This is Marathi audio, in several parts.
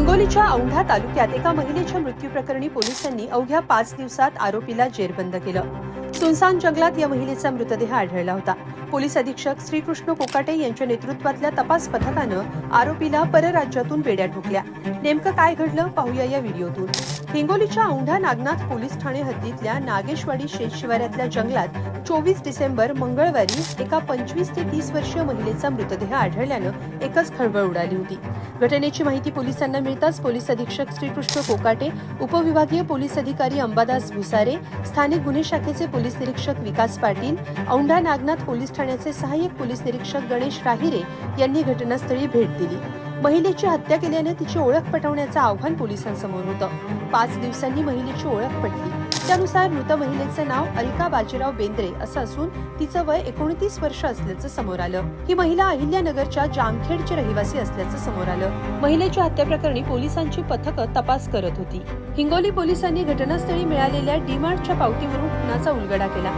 हिंगोलीच्या औंढा तालुक्यात एका महिलेच्या मृत्यूप्रकरणी पोलिसांनी अवघ्या 5 दिवसात आरोपीला जेरबंद केलं। सुनसान जंगलात या महिलेचा मृतदेह आढळला होता। पोलीस अधीक्षक श्रीकृष्ण कोकाटे यांच्या नेतृत्वातल्या तपास पथकानं आरोपीला परराज्यातून बेड्या ठोकल्या। नेमकं काय घडलं पाहूया या व्हिडिओतून। हिंगोलीच्या औंढा नागनाथ पोलीस ठाणे हद्दीतल्या नागेशवाडी शेत शिवारातल्या जंगलात 24 डिसेंबर मंगळवारी एका 25 ते 30 वर्षीय महिलेचा मृतदेह आढळल्यानं एकच खळबळ उडाली होती। घटनेची माहिती पोलिसांना मिळताच पोलीस अधीक्षक श्रीकृष्ण कोकाटे, उपविभागीय पोलीस अधिकारी अंबादास भुसारे, स्थानिक गुन्हे शाखेचे पोलीस निरीक्षक विकास पाटील, औंढा नागनाथ पोलीस ठाण्याचे सहाय्यक पोलीस निरीक्षक गणेश राहिरे यांनी घटनास्थळी भेट दिली। महिलेची हत्या केल्याने तिची ओळख पटवण्याचं आव्हान पोलिसांसमोर होतं। 5 दिवसांनी महिलेची ओळख पटली। त्यानुसार मृत महिलेचं नाव अलका बाजीराव बेंद्रे असं असून तिचं वय 29 वर्ष असल्याचं समोर आलं। ही महिला अहिल्यानगरच्या जामखेडची रहिवासी असल्याचं समोर आलं। महिलेच्या हत्येप्रकरणी पोलिसांची पथकं तपास करत होती। हिंगोली पोलिसांनी घटनास्थळी मिळालेल्या डीमार्टच्या पावतीवरून खुनाचा उलगडा केला।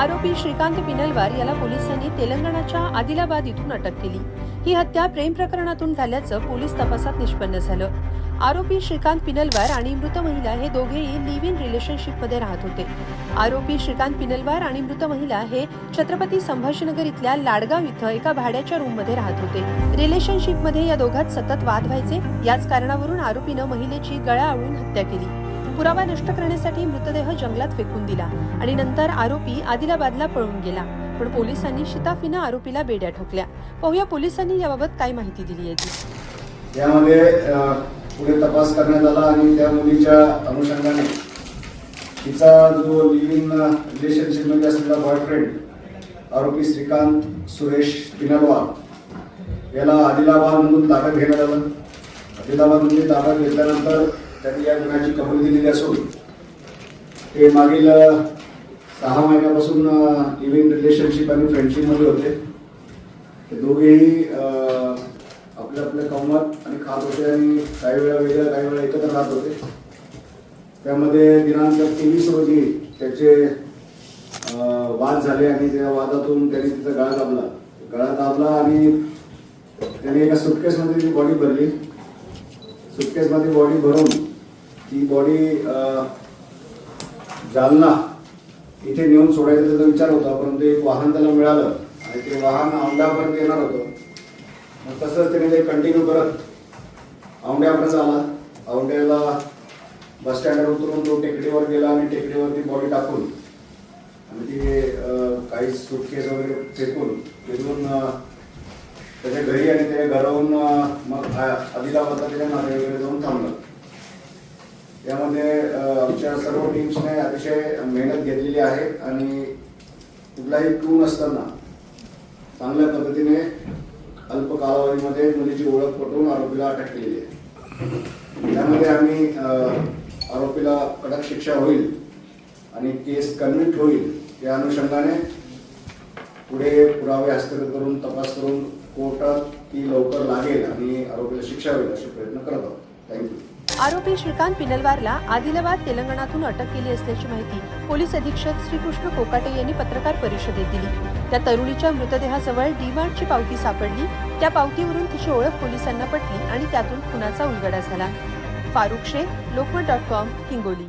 आरोपी श्रीकांत पिनलवार याला पोलिसांनी तेलंगणाच्या आदिलाबाद इथून अटक केली। ही हत्या प्रेम प्रकरणातून झाल्याचं पोलीस तपासात निष्पन्न झालं। आरोपी श्रीकांत पिनलवार आणि मृत महिला हे दोघेही लिव्ह इन रिलेशनशिपमध्ये राहत होते। आरोपी श्रीकांत पिनलवार आणि मृत महिला हे छत्रपती संभाजीनगर इथल्या लाडगाव इथं एका भाड्याच्या रूममध्ये राहत होते। रिलेशनशिपमध्ये या दोघात सतत वाद व्हायचे। याच कारणावरून आरोपीनं महिलेची गळा आवळून हत्या केली। पुरावा नष्ट करण्यासाठी मृतदेह जंगलात फेकून दिला आणि नंतर आरोपी आदिलाबादला पळून गेला। पण पोलिसांनी शिताफीनं आरोपीला बेड्या ठोकल्या। पाहूया पोलिसांनी याबाबत काय माहिती दिली आहे। यामध्ये पुढे तपास करण्यात आला आणि त्या मुलीच्या अनुषंगाने तिचा जो लिव्ह इन रिलेशनशिप मध्ये असलेला बॉयफ्रेंड आरोपी श्रीकांत सुरेश पिनलवार याला आदिलाबादमधून ताब्यात घेण्यात आलं। आदिलाबादमध्ये ताब्यात घेतल्यानंतर त्यांनी या गुन्ह्याची कबुली दिलेली असून ते मागील 6 महिन्यापासून लिव्ह इन रिलेशनशिप आणि फ्रेंडशिप मध्ये होते। ते दोघेही आपल्या आपल्या कामात आणि खात होते आणि काही वेळा वेगळ्या काही वेळा एकत्र राहत होते। त्यामध्ये दिनांक 23 रोजी त्याचे वाद झाले आणि त्या वादातून त्यांनी तिचा गळा दाबला आणि त्याने एका सुटकेसमध्ये ती बॉडी भरली। सुटकेसमध्ये बॉडी भरून ती बॉडी जालना इथे नेऊन सोडायचा त्याचा विचार होता, परंतु एक वाहन त्याला मिळालं आणि ते वाहन औंढ्यापर्यंत येणार होतं। मग तसंच त्याने ते कंटिन्यू करत औंढ्यापर्यंत आला। औंढ्याला बस स्टँडवर उतरून तो टेकडीवर गेला आणि टेकडीवरती बॉडी टाकून आणि ती काही सुटकेस वगैरे फेकून तिथून त्याच्या घरी आणि त्याच्या घराहून मग आदिलाबादला त्याच्या नाते वगैरे जाऊन थांबलं। यामध्ये आमच्या सर्व टीम्सने अतिशय मेहनत घेतलेली आहे आणि कुठलाही क्लू नसताना चांगल्या पद्धतीने अल्प कालावधीमध्ये मुलीची ओळख पटवून आरोपीला अटक केलेली आहे। त्यामध्ये आम्ही आरोपीला कडक शिक्षा होईल आणि केस कन्व्हिक्ट होईल या अनुषंगाने पुढे पुरावे हस्तगत करून तपास करून कोर्टात ती लवकर लागेल आणि आरोपीला शिक्षा होईल असे प्रयत्न करत आहोत। थँक्यू। आरोपी श्रीकांत पिनलवारला आदिलाबाद तेलंगणातून अटक केली असल्याची माहिती पोलीस अधीक्षक श्रीकृष्ण कोकाटे यांनी पत्रकार परिषदेत दिली। त्या तरुणीच्या मृतदेहाजवळ डीमार्टची पावती सापडली। त्या पावतीवरून तिची ओळख पोलिसांना पटली आणि त्यातून खुनाचा उलगडा झाला। फारुख शेख, लोकमत.com, हिंगोली।